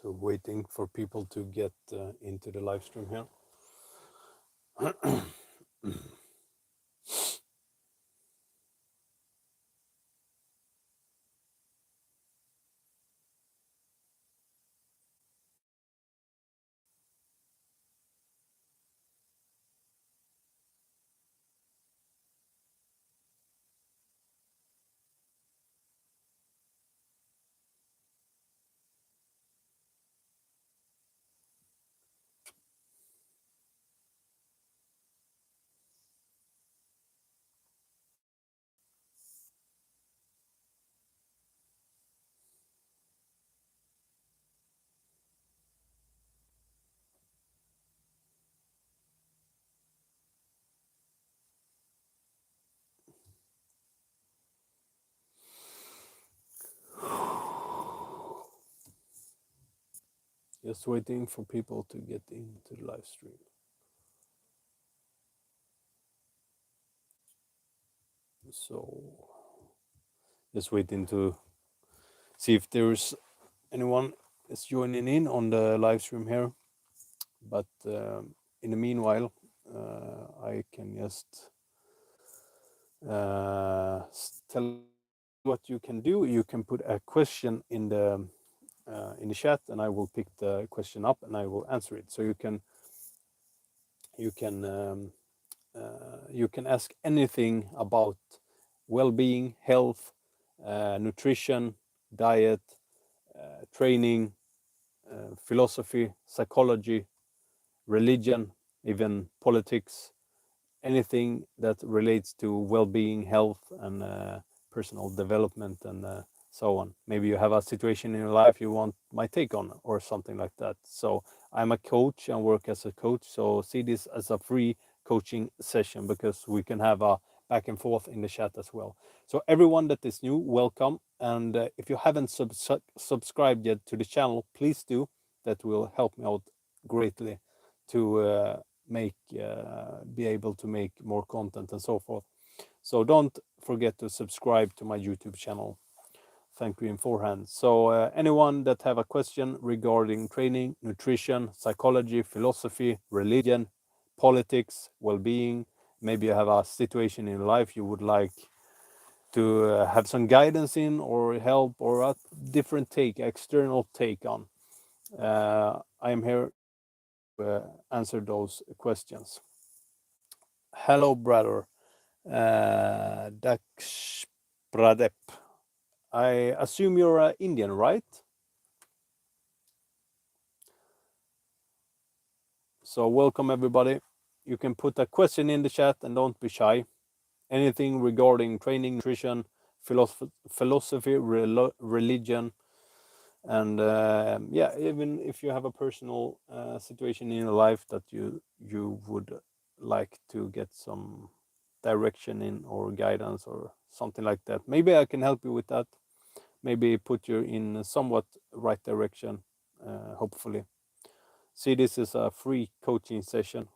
So waiting for people to get into the live stream here. Just waiting for people to get into the live stream. So just waiting to see if there's anyone is joining in on the live stream here. But in the meanwhile, I can just tell what you can do. You can put a question in the chat, and I will pick the question up and I will answer it. So you can ask anything about well-being, health, nutrition, diet, training, philosophy, psychology, religion, even politics, anything that relates to well-being, health, and personal development, and so on. Maybe you have a situation in your life you want my take on, or something like that. So I'm a coach and work as a coach, so see this as a free coaching session, because we can have a back and forth in the chat as well. So everyone that is new, welcome. And if you haven't subscribed yet to the channel, please do. That will help me out greatly to be able to make more content and so forth. So don't forget to subscribe to my YouTube channel. Thank you in forehand. So anyone that have a question regarding training, nutrition, psychology, philosophy, religion, politics, well-being, maybe you have a situation in life you would like to have some guidance in, or help, or a different take, external take on, I am here to answer those questions. Hello, brother. Daksh Pradep. I assume you're Indian, right? So welcome everybody. You can put a question in the chat and don't be shy. Anything regarding training, nutrition, philosophy, religion, and yeah, even if you have a personal situation in your life that you would like to get some direction in, or guidance, or something like that. Maybe I can help you with that. Maybe put you in somewhat right direction, hopefully. See, this is a free coaching session.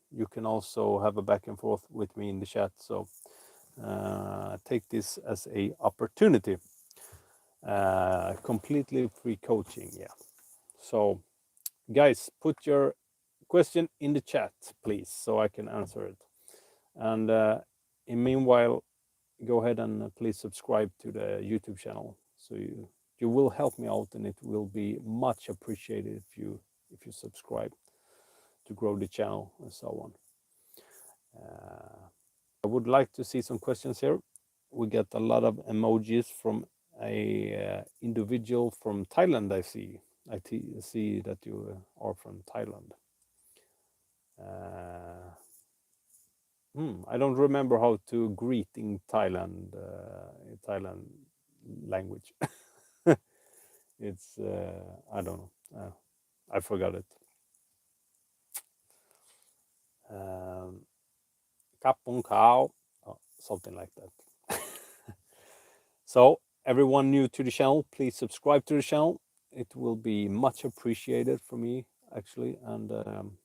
You can also have a back and forth with me in the chat. So take this as a opportunity. Completely free coaching, yeah. So guys, put your question in the chat, please, so I can answer it. And in meanwhile, go ahead and please subscribe to the YouTube channel. So you will help me out, and it will be much appreciated if you subscribe, to grow the channel and so on. I would like to see some questions here. We get a lot of emojis from a individual from Thailand. I see that you are from Thailand. I don't remember how to greet in Thailand language. It's I don't know. I forgot it. Kapong Kao, something like that. So everyone new to the channel, please subscribe to the channel. It will be much appreciated for me, actually. And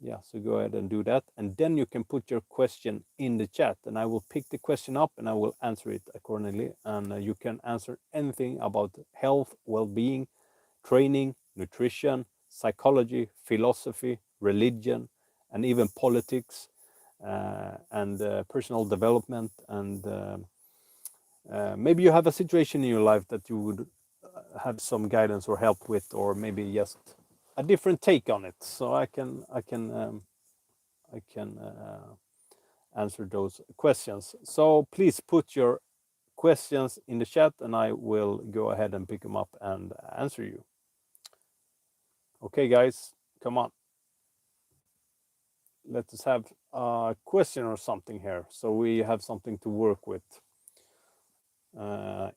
yeah, so go ahead and do that. And then you can put your question in the chat, and I will pick the question up and I will answer it accordingly. And you can answer anything about health, well-being, training, nutrition, psychology, philosophy, religion, and even politics, and personal development. And maybe you have a situation in your life that you would have some guidance or help with, or maybe just a different take on it. So I can answer those questions. So please put your questions in the chat, and I will go ahead and pick them up and answer you. Okay, guys, come on. Let us have a question or something here, so we have something to work with.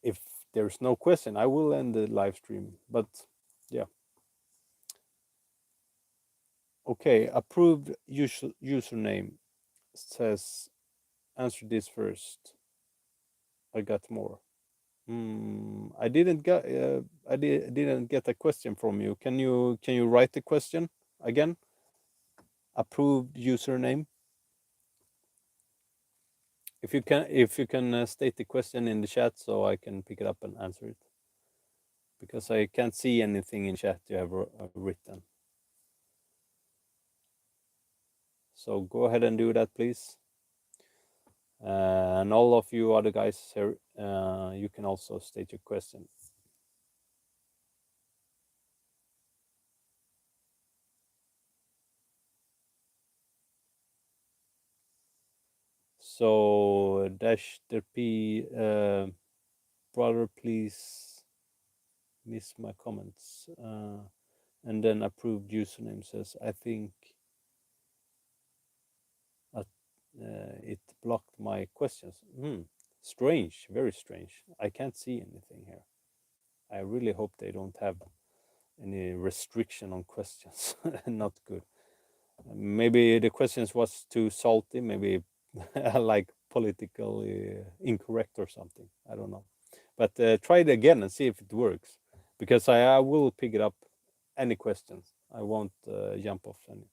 If there's no question, I will end the live stream. But yeah. Okay, approved username says answer this first. I got more. I didn't get didn't get a question from you. Can you write the question again? Approved username. If you can state the question in the chat so I can pick it up and answer it, because I can't see anything in chat you have written. So go ahead and do that, please. And all of you other guys here, you can also state your question. So dash der P, brother, please miss my comments. And then approved username says, I think it blocked my questions. Strange, very strange. I can't see anything here. I really hope they don't have any restriction on questions. Not good. Maybe the questions was too salty. Maybe like politically incorrect or something. I don't know. But try it again and see if it works, because I will pick it up. Any questions? I won't jump off any.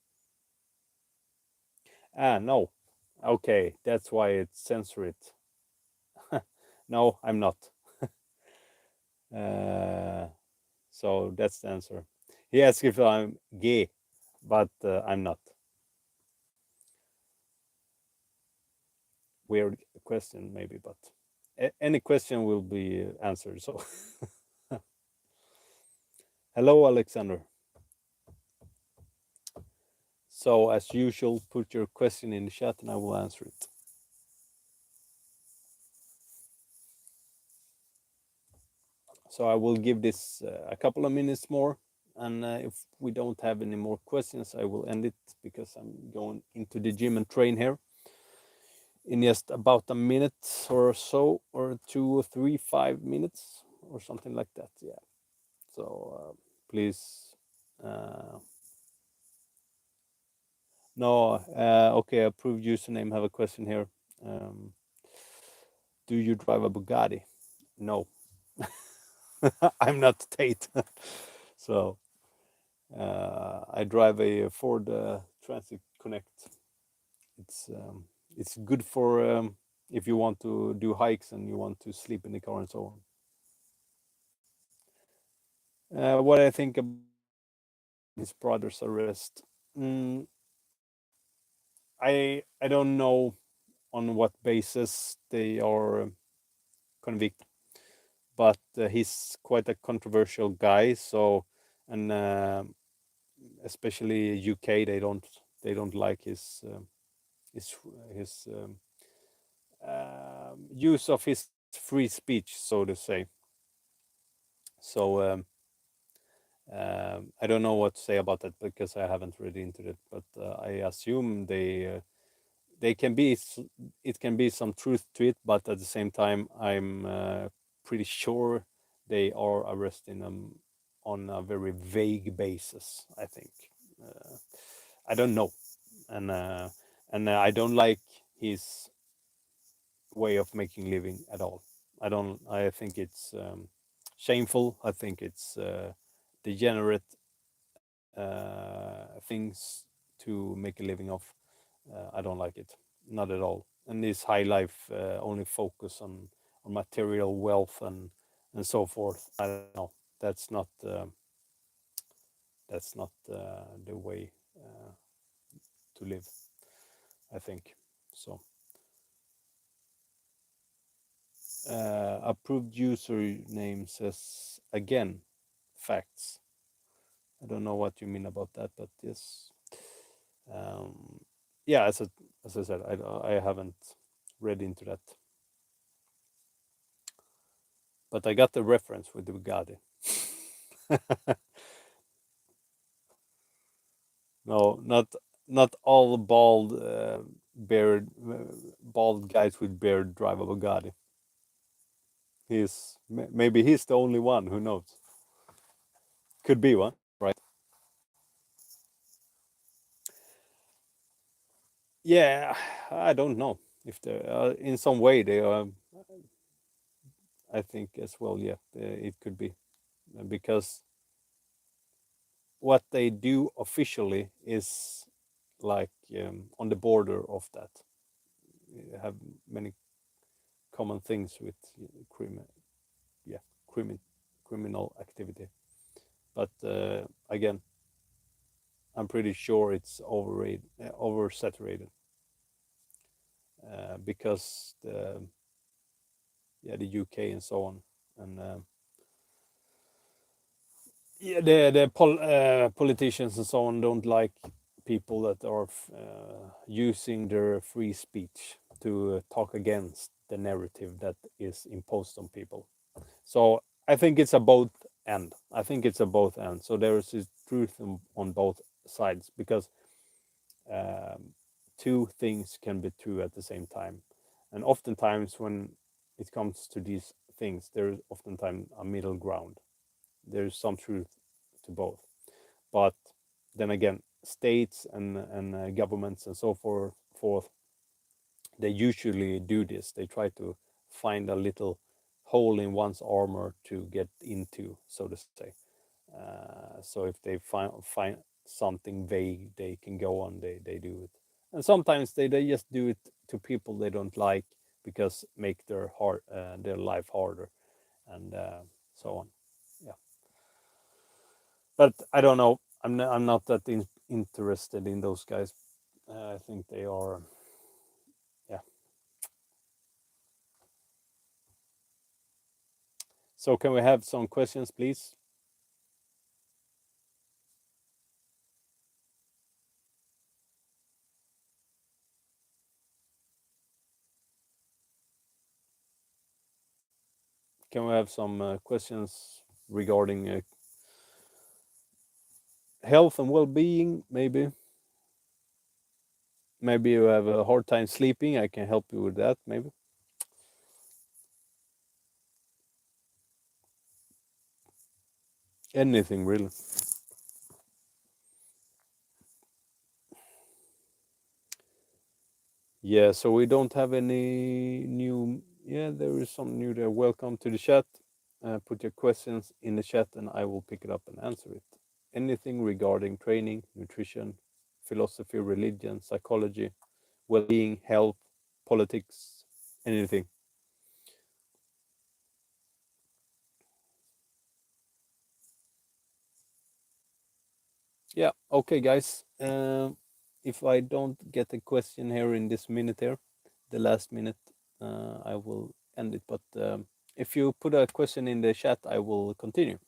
No. Okay, that's why it censor it. No, I'm not. So that's the answer. He asked if I'm gay, but I'm not. Weird question, maybe, but any question will be answered. So, hello, Alexander. So, as usual, put your question in the chat and I will answer it. So, I will give this a couple of minutes more. And if we don't have any more questions, I will end it, because I'm going into the gym and train here in just about a minute or so, or 2 or 3, 5 minutes or something like that. Yeah. So please. No. Okay. Approved username. Have a question here. Do you drive a Bugatti? No. I'm not Tate. So I drive a Ford Transit Connect. It's good for if you want to do hikes and you want to sleep in the car and so on. What I think about his brother's arrest, I don't know on what basis they are convicted, but he's quite a controversial guy. So, and especially UK, they don't like his use of his free speech, so to say. So I don't know what to say about that, because I haven't read into it, but I assume they can be, it can be some truth to it, but at the same time, I'm pretty sure they are arresting them on a very vague basis. I think I don't know, and I don't like his way of making living at all. I think it's shameful. I think it's degenerate things to make a living of. I don't like it, not at all. And this high life only focus on material wealth and so forth. I don't know. That's not. that's not the way to live, I think. So approved username says again facts. I don't know what you mean about that, but yes. Um, yeah, as I said, I haven't read into that, but I got the reference with the Bugatti. No, not all bald beard bald guys with beard drive a Bugatti. Maybe he's the only one. Who knows? Could be one, right? Yeah, I don't know if they in some way they are. I think as well. Yeah, it could be because what they do officially is like on the border of that. You have many common things with criminal, yeah, crimin criminal activity. But again, I'm pretty sure it's oversaturated because the UK and so on, and yeah, the politicians and so on don't like people that are using their free speech to talk against the narrative that is imposed on people. So I think it's a both end. I think it's a both end. So there is truth on both sides because um, two things can be true at the same time, and oftentimes when it comes to these things, there is oftentimes a middle ground. There is some truth to both, but then again, states and governments and so forth, they usually do this. They try to find a little hole in one's armor to get into, so to say. So if they find something vague, they can go on. They do it, and sometimes they just do it to people they don't like because make their life harder, and so on. Yeah, but I don't know. I'm not that interested in those guys. I think they are. Yeah. So can we have some questions, please? Can we have some questions regarding health and well-being? Maybe you have a hard time sleeping. I can help you with that. Maybe anything really. Yeah. So we don't have any new. Yeah, there is some new there. Welcome to the chat. Put your questions in the chat, and I will pick it up and answer it. Anything regarding training, nutrition, philosophy, religion, psychology, well-being, health, politics, anything. Yeah. Okay, guys. If I don't get a question here in this minute here, the last minute, I will end it. But if you put a question in the chat, I will continue.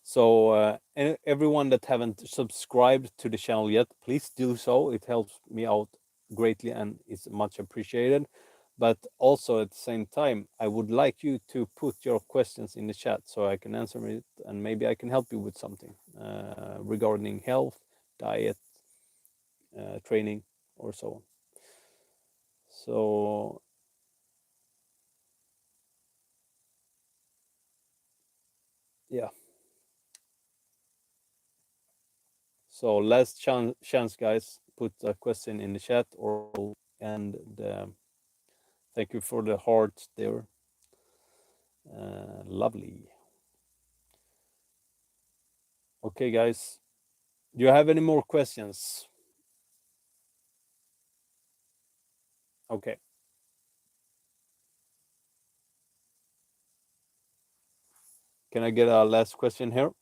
So everyone that haven't subscribed to the channel yet, please do so. It helps me out greatly and it's much appreciated. But also at the same time, I would like you to put your questions in the chat so I can answer it and maybe I can help you with something regarding health, diet, training, or so on. So yeah. So last chance, guys, put a question in the chat or and thank you for the heart there. Lovely. Okay, guys. Do you have any more questions? Okay. Can I get a last question here?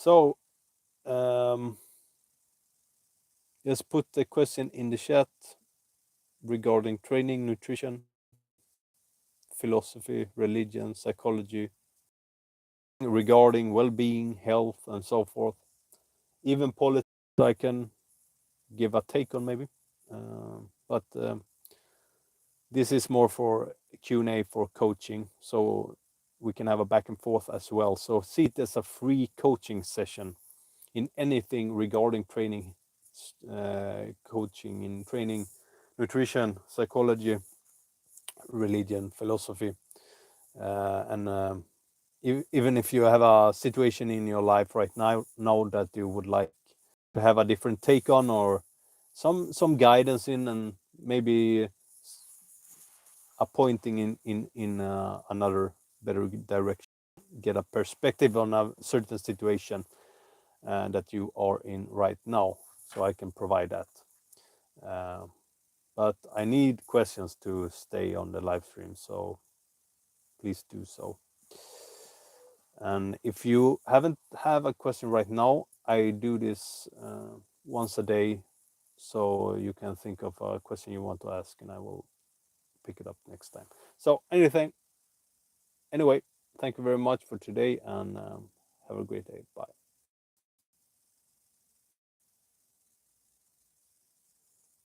So just put the question in the chat regarding training, nutrition, philosophy, religion, psychology, regarding well-being, health, and so forth. Even politics, I can give a take on maybe, but this is more for Q&A for coaching, so we can have a back and forth as well. So see it as a free coaching session in anything regarding training, coaching in training, nutrition, psychology, religion, philosophy, and even if you have a situation in your life right now that you would like to have a different take on, or some guidance in, and maybe a pointing in another better direction, get a perspective on a certain situation that you are in right now, so I can provide that. But I need questions to stay on the live stream, so please do so. And if you haven't have a question right now, I do this once a day, so you can think of a question you want to ask, and I will pick it up next time. So anyway, thank you very much for today, and have a great day. Bye.